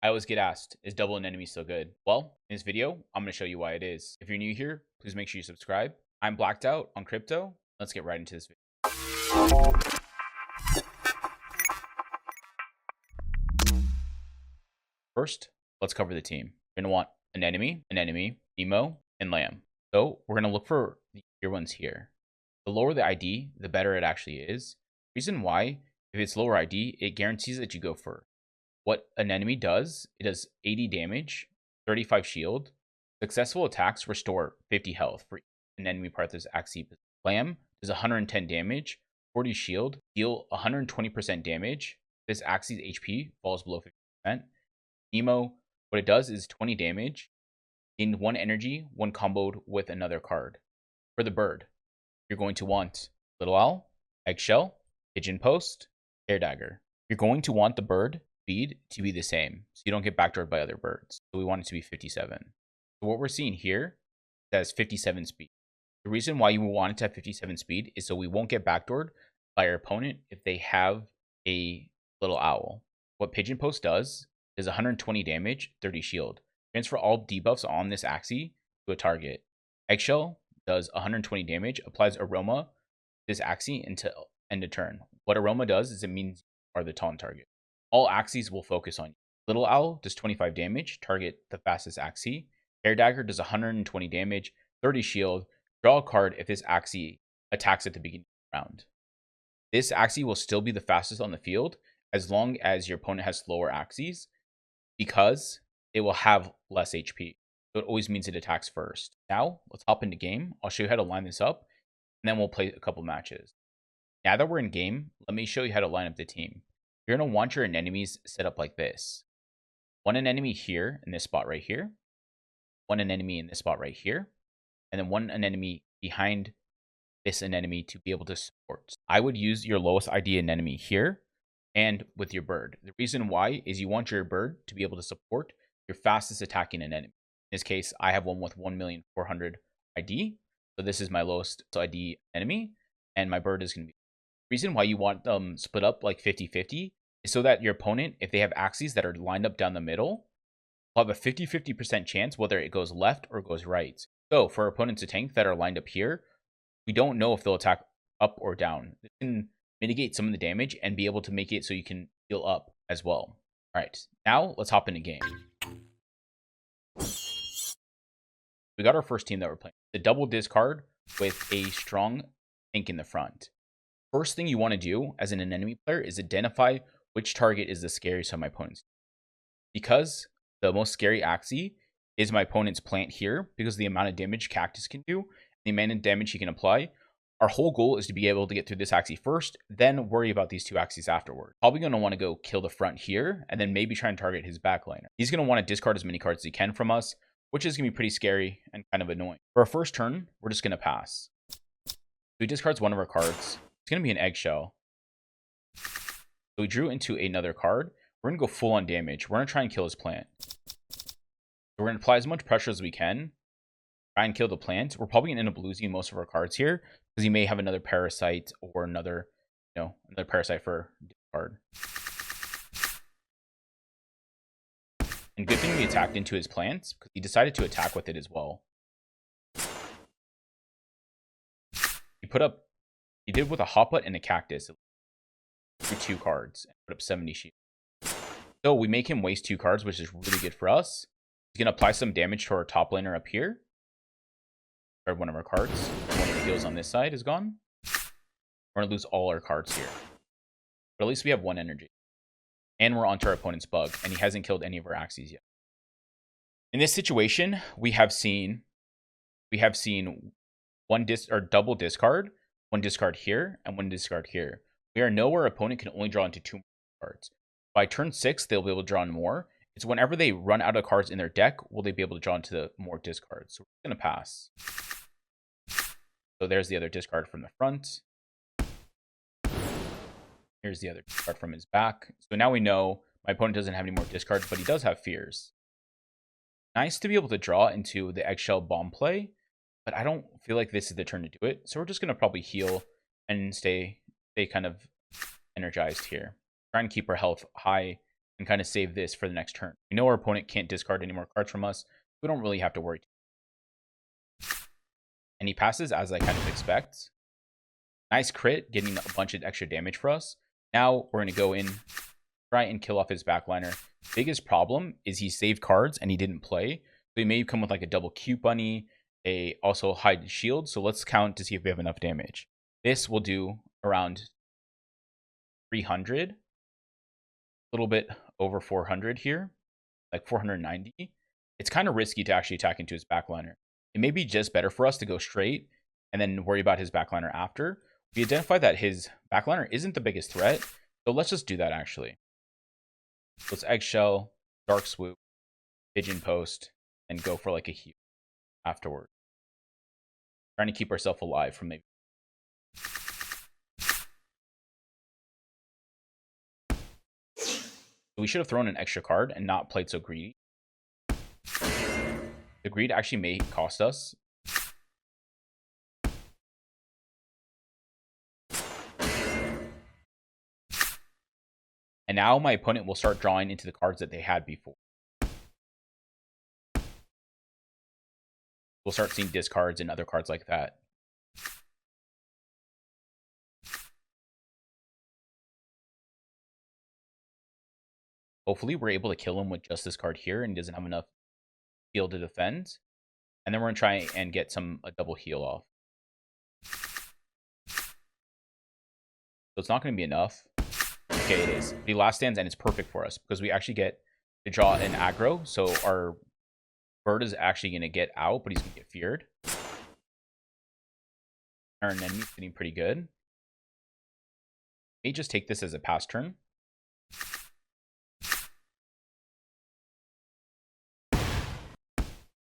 I always get asked, is Double Anemone still good? Well, in this video, I'm going to show you why it is. If you're new here, please make sure you subscribe. I'm blacked out on crypto. Let's get right into this video. First, let's cover the team. You're going to want Anemone, Nemo, and Lamb. So we're going to look for the tier ones here. The lower the ID, the better it actually is. Reason why, if it's lower ID, it guarantees that you go first. What Anemone does, it does 80 damage, 35 shield. Successful attacks restore 50 health for an enemy part that's Axie. Lamb does 110 damage, 40 shield, deal 120% damage. This Axie's HP falls below 50%. Nemo, what it does is 20 damage, gain 1 energy when comboed with another card. For the bird, you're going to want Little Owl, Eggshell, Pigeon Post, Air Dagger. You're going to want the bird speed to be the same, so you don't get backdoored by other birds. So we want it to be 57. So what we're seeing here says 57 speed. The reason why you want it to have 57 speed is so we won't get backdoored by our opponent if they have a Little Owl. What Pigeon Post does is 120 damage, 30 shield. Transfer all debuffs on this Axie to a target. Eggshell does 120 damage, applies Aroma to this Axie until end of turn. What Aroma does is it means you are the taunt target. All Axies will focus on you. Little Owl does 25 damage, target the fastest Axie. Air Dagger does 120 damage, 30 shield. Draw a card if this Axie attacks at the beginning of the round. This Axie will still be the fastest on the field as long as your opponent has slower Axies, because it will have less HP. So it always means it attacks first. Now, let's hop into game. I'll show you how to line this up, and then we'll play a couple matches. Now that we're in game, let me show you how to line up the team. You're going to want your anemones set up like this. One anemone here in this spot right here. One anemone in this spot right here. And then one anemone behind this anemone to be able to support. I would use your lowest ID anemone here and with your bird. The reason why is you want your bird to be able to support your fastest attacking anemone. In this case, I have one with 1,400,000 ID. So this is my lowest ID enemy, and my bird is going to be. Reason why you want them split up like 50-50 is so that your opponent, if they have Axies that are lined up down the middle, will have a 50-50% chance whether it goes left or goes right. So for opponents to tank that are lined up here, we don't know if they'll attack up or down. This can mitigate some of the damage and be able to make it so you can heal up as well. All right, now let's hop into game. We got our first team that we're playing. The double discard with a strong tank in the front. First thing you want to do as an enemy player is identify which target is the scariest on my opponent's. Because the most scary Axie is my opponent's plant here, because of the amount of damage Cactus can do, the amount of damage he can apply. Our whole goal is to be able to get through this Axie first, then worry about these two Axies afterward. Probably going to want to go kill the front here, and then maybe try and target his backliner. He's going to want to discard as many cards as he can from us, which is going to be pretty scary and kind of annoying. For our first turn, we're just going to pass. So he discards one of our cards. It's going to be an Eggshell. So we drew into another card. We're going to go full on damage. We're going to try and kill his plant. So we're going to apply as much pressure as we can. Try and kill the plant. We're probably going to end up losing most of our cards here, because he may have another Parasite or another Parasite for card. And good thing we attacked into his plants, because he decided to attack with it as well. He did with a Hotbutt and a Cactus. Through 2 cards and put up 70 shield. So we make him waste 2 cards, which is really good for us. He's going to apply some damage to our top laner up here. Grab one of our cards. One of the heals on this side is gone. We're going to lose all our cards here. But at least we have 1 energy. And we're onto our opponent's bug, and he hasn't killed any of our Axies yet. In this situation, we have seen one double discard, 1 discard here, and 1 discard here. We are nowhere our opponent can only draw into 2 more cards. By turn 6, they'll be able to draw in more. It's whenever they run out of cards in their deck, will they be able to draw into the more discards. So we're going to pass. So there's the other discard from the front. Here's the other discard from his back. So now we know my opponent doesn't have any more discards, but he does have fears. Nice to be able to draw into the Eggshell bomb play, but I don't feel like this is the turn to do it. So we're just going to probably heal and stay kind of energized here. Try and keep our health high and kind of save this for the next turn. We know our opponent can't discard any more cards from us. We don't really have to worry. And he passes as I kind of expect. Nice crit, getting a bunch of extra damage for us. Now we're going to go in, try and kill off his backliner. Biggest problem is he saved cards and he didn't play. So he may come with like a double cute bunny, a also hide shield. So let's count to see if we have enough damage. This will do around 300, a little bit over 400 here, like 490. It's kind of risky to actually attack into his backliner. It may be just better for us to go straight and then worry about his backliner after. We identify that his backliner isn't the biggest threat, so let's just do that actually. Let's Eggshell, Dark Swoop, Pigeon Post, and go for like a heal afterward. Trying to keep ourselves alive from maybe. We should have thrown an extra card and not played so greedy. The greed actually may cost us. And now my opponent will start drawing into the cards that they had before. We'll start seeing discards and other cards like that. Hopefully we're able to kill him with just this card here and he doesn't have enough heal to defend. And then we're going to try and get a double heal off. So it's not going to be enough. Okay, it is. The last stands and it's perfect for us because we actually get to draw an aggro. So our bird is actually going to get out, but he's going to get feared. Our enemy's getting pretty good. May just take this as a pass turn.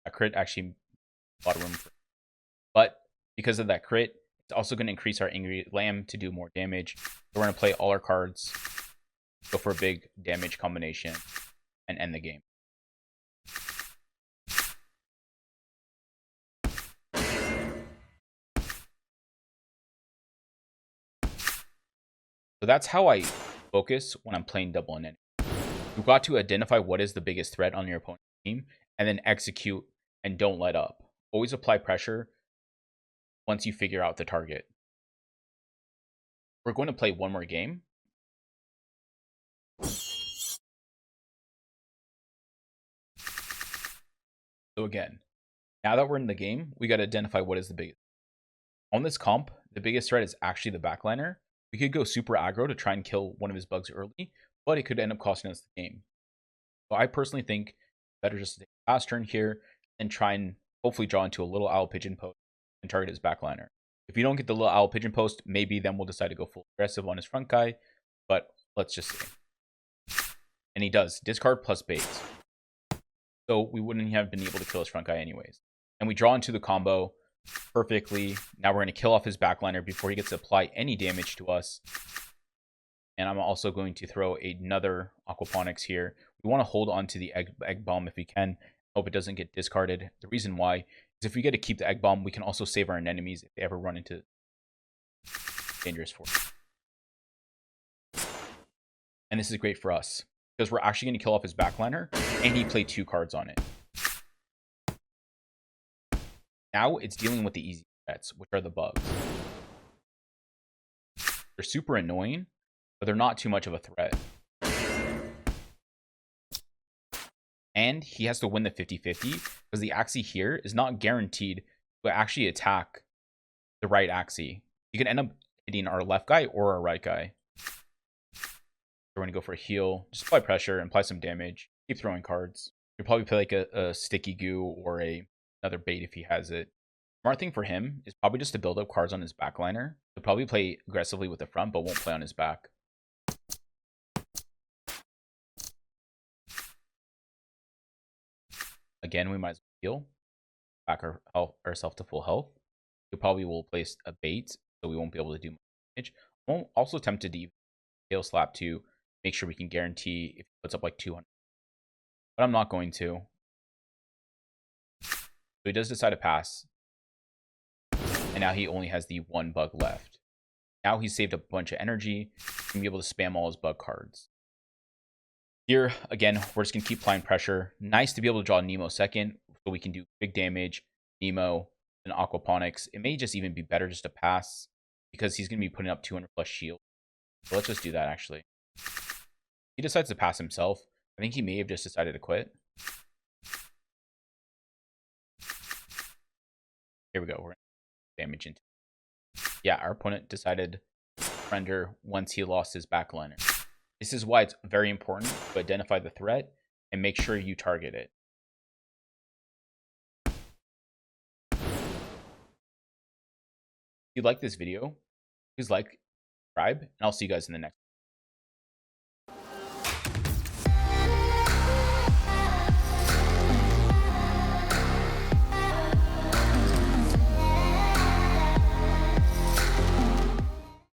A crit actually a lot of room for it. But because of that crit, it's also going to increase our Angry Lamb to do more damage. So we're going to play all our cards, go for a big damage combination, and end the game. So that's how I focus when I'm playing Double Anemone. You've got to identify what is the biggest threat on your opponent's team, and then execute and don't let up. Always apply pressure once you figure out the target. We're going to play one more game. So again, now that we're in the game, we got to identify what is the biggest. On this comp, the biggest threat is actually the backliner. We could go super aggro to try and kill one of his bugs early, but it could end up costing us the game. So I personally think better just to take a fast turn here and try and hopefully draw into a little owl pigeon post and target his backliner. If you don't get the little owl pigeon post, maybe then we'll decide to go full aggressive on his front guy, but let's just see. And he does. Discard plus bait. So we wouldn't have been able to kill his front guy anyways. And we draw into the combo perfectly. Now we're going to kill off his backliner before he gets to apply any damage to us. And I'm also going to throw another aquaponics here. We want to hold on to the egg bomb if we can. Hope it doesn't get discarded. The reason why is if we get to keep the egg bomb, we can also save our enemies if they ever run into dangerous force. And this is great for us because we're actually going to kill off his backliner and he played 2 cards on it. Now it's dealing with the easy threats, which are the bugs. They're super annoying, but they're not too much of a threat. And he has to win the 50-50 because the Axie here is not guaranteed to actually attack the right Axie. You can end up hitting our left guy or our right guy. We're going to go for a heal, just apply pressure and apply some damage. Keep throwing cards. You'll probably play like a sticky goo or another bait if he has it. Smart thing for him is probably just to build up cards on his backliner. He'll probably play aggressively with the front, but won't play on his back. Again, we might as well heal. Back ourselves to full health. We probably will place a bait, so we won't be able to do much damage. I'm also tempted to tail slap to make sure we can guarantee if he puts up like 200. But I'm not going to. So he does decide to pass. And now he only has the 1 bug left. Now he's saved a bunch of energy. He can be able to spam all his bug cards. Here, again, we're just going to keep applying pressure. Nice to be able to draw Nemo second, so we can do big damage, Nemo, and Aquaponics. It may just even be better just to pass, because he's going to be putting up 200 plus shield. So let's just do that, actually. He decides to pass himself. I think he may have just decided to quit. Here we go. We're going to damage into. Yeah, our opponent decided to surrender once he lost his backliner. This is why it's very important to identify the threat and make sure you target it. If you like this video, please like, subscribe, and I'll see you guys in the next one.